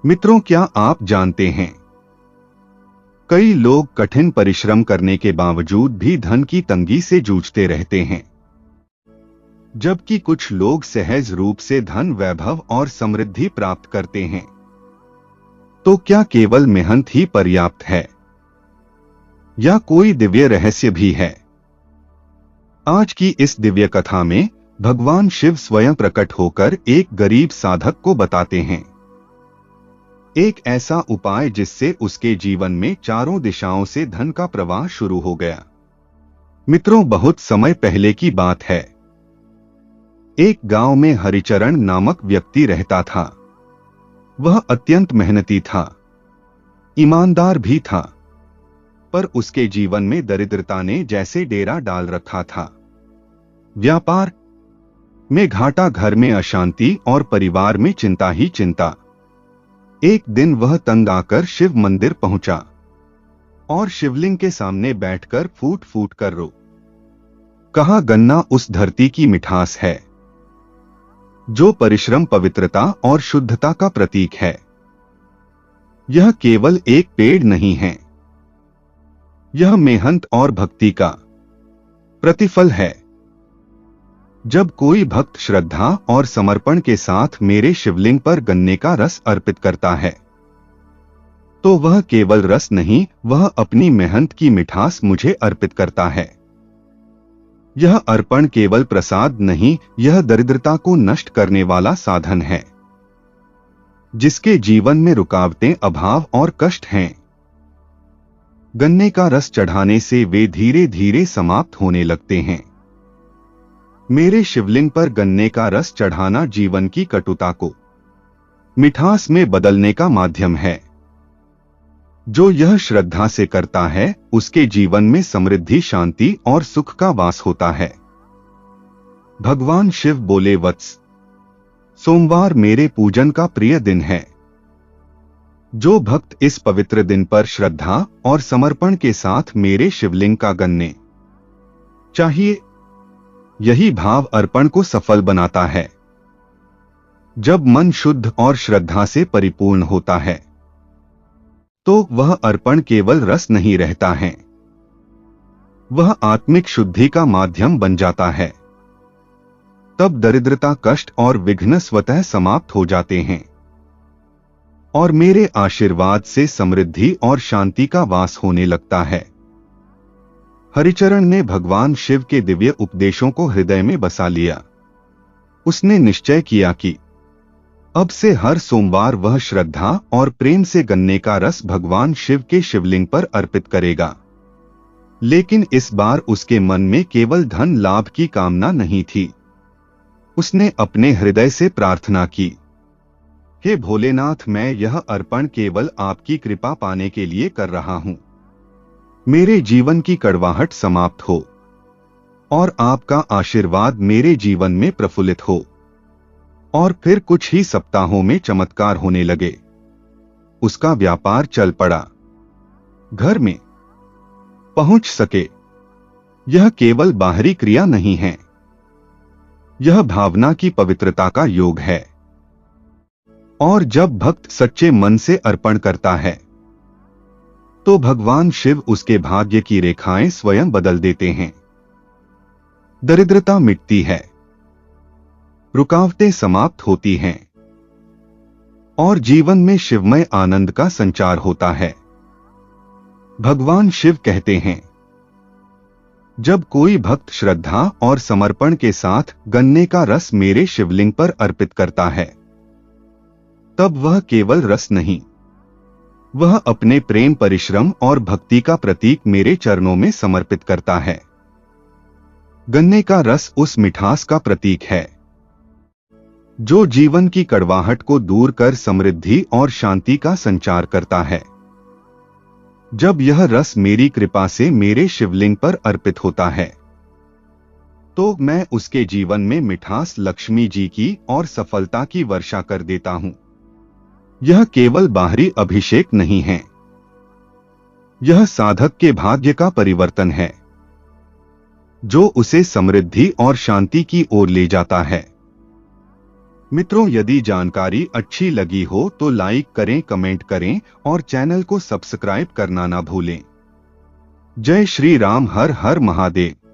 मित्रों, क्या आप जानते हैं, कई लोग कठिन परिश्रम करने के बावजूद भी धन की तंगी से जूझते रहते हैं, जबकि कुछ लोग सहज रूप से धन, वैभव और समृद्धि प्राप्त करते हैं। तो क्या केवल मेहनत ही पर्याप्त है या कोई दिव्य रहस्य भी है? आज की इस दिव्य कथा में भगवान शिव स्वयं प्रकट होकर एक गरीब साधक को बताते हैं एक ऐसा उपाय जिससे उसके जीवन में चारों दिशाओं से धन का प्रवाह शुरू हो गया। मित्रों, बहुत समय पहले की बात है। एक गांव में हरिचरण नामक व्यक्ति रहता था। वह अत्यंत मेहनती था, ईमानदार भी था, पर उसके जीवन में दरिद्रता ने जैसे डेरा डाल रखा था। व्यापार में घाटा, घर में अशांति और परिवार में चिंता ही चिंता। एक दिन वह तंग आकर शिव मंदिर पहुंचा और शिवलिंग के सामने बैठकर फूट फूट कर रो। कहा, गन्ना उस धरती की मिठास है जो परिश्रम, पवित्रता और शुद्धता का प्रतीक है। यह केवल एक पेड़ नहीं है, यह मेहनत और भक्ति का प्रतिफल है। जब कोई भक्त श्रद्धा और समर्पण के साथ मेरे शिवलिंग पर गन्ने का रस अर्पित करता है, तो वह केवल रस नहीं, वह अपनी मेहनत की मिठास मुझे अर्पित करता है। यह अर्पण केवल प्रसाद नहीं, यह दरिद्रता को नष्ट करने वाला साधन है। जिसके जीवन में रुकावटें, अभाव और कष्ट हैं, गन्ने का रस चढ़ाने से वे धीरे धीरे समाप्त होने लगते हैं। मेरे शिवलिंग पर गन्ने का रस चढ़ाना जीवन की कटुता को मिठास में बदलने का माध्यम है। जो यह श्रद्धा से करता है, उसके जीवन में समृद्धि, शांति और सुख का वास होता है। भगवान शिव बोले, वत्स, सोमवार मेरे पूजन का प्रिय दिन है। जो भक्त इस पवित्र दिन पर श्रद्धा और समर्पण के साथ मेरे शिवलिंग का गन्ने चाहिए, यही भाव अर्पण को सफल बनाता है। जब मन शुद्ध और श्रद्धा से परिपूर्ण होता है, तो वह अर्पण केवल रस नहीं रहता है, वह आत्मिक शुद्धि का माध्यम बन जाता है। तब दरिद्रता, कष्ट और विघ्न स्वतः समाप्त हो जाते हैं और मेरे आशीर्वाद से समृद्धि और शांति का वास होने लगता है। हरिचरण ने भगवान शिव के दिव्य उपदेशों को हृदय में बसा लिया। उसने निश्चय किया कि अब से हर सोमवार वह श्रद्धा और प्रेम से गन्ने का रस भगवान शिव के शिवलिंग पर अर्पित करेगा। लेकिन इस बार उसके मन में केवल धन लाभ की कामना नहीं थी। उसने अपने हृदय से प्रार्थना की, हे भोलेनाथ, मैं यह अर्पण केवल आपकी कृपा पाने के लिए कर रहा हूं। मेरे जीवन की कड़वाहट समाप्त हो और आपका आशीर्वाद मेरे जीवन में प्रफुल्लित हो। और फिर कुछ ही सप्ताहों में चमत्कार होने लगे। उसका व्यापार चल पड़ा, घर में पहुंच सके। यह केवल बाहरी क्रिया नहीं है, यह भावना की पवित्रता का योग है। और जब भक्त सच्चे मन से अर्पण करता है, तो भगवान शिव उसके भाग्य की रेखाएं स्वयं बदल देते हैं। दरिद्रता मिटती है, रुकावटें समाप्त होती हैं और जीवन में शिवमय आनंद का संचार होता है। भगवान शिव कहते हैं, जब कोई भक्त श्रद्धा और समर्पण के साथ गन्ने का रस मेरे शिवलिंग पर अर्पित करता है, तब वह केवल रस नहीं, वह अपने प्रेम, परिश्रम और भक्ति का प्रतीक मेरे चरणों में समर्पित करता है। गन्ने का रस उस मिठास का प्रतीक है जो जीवन की कड़वाहट को दूर कर समृद्धि और शांति का संचार करता है। जब यह रस मेरी कृपा से मेरे शिवलिंग पर अर्पित होता है, तो मैं उसके जीवन में मिठास, लक्ष्मी जी की और सफलता की वर्षा कर देता हूं। यह केवल बाहरी अभिषेक नहीं है, यह साधक के भाग्य का परिवर्तन है जो उसे समृद्धि और शांति की ओर ले जाता है। मित्रों, यदि जानकारी अच्छी लगी हो तो लाइक करें, कमेंट करें और चैनल को सब्सक्राइब करना ना भूलें। जय श्री राम। हर हर महादेव।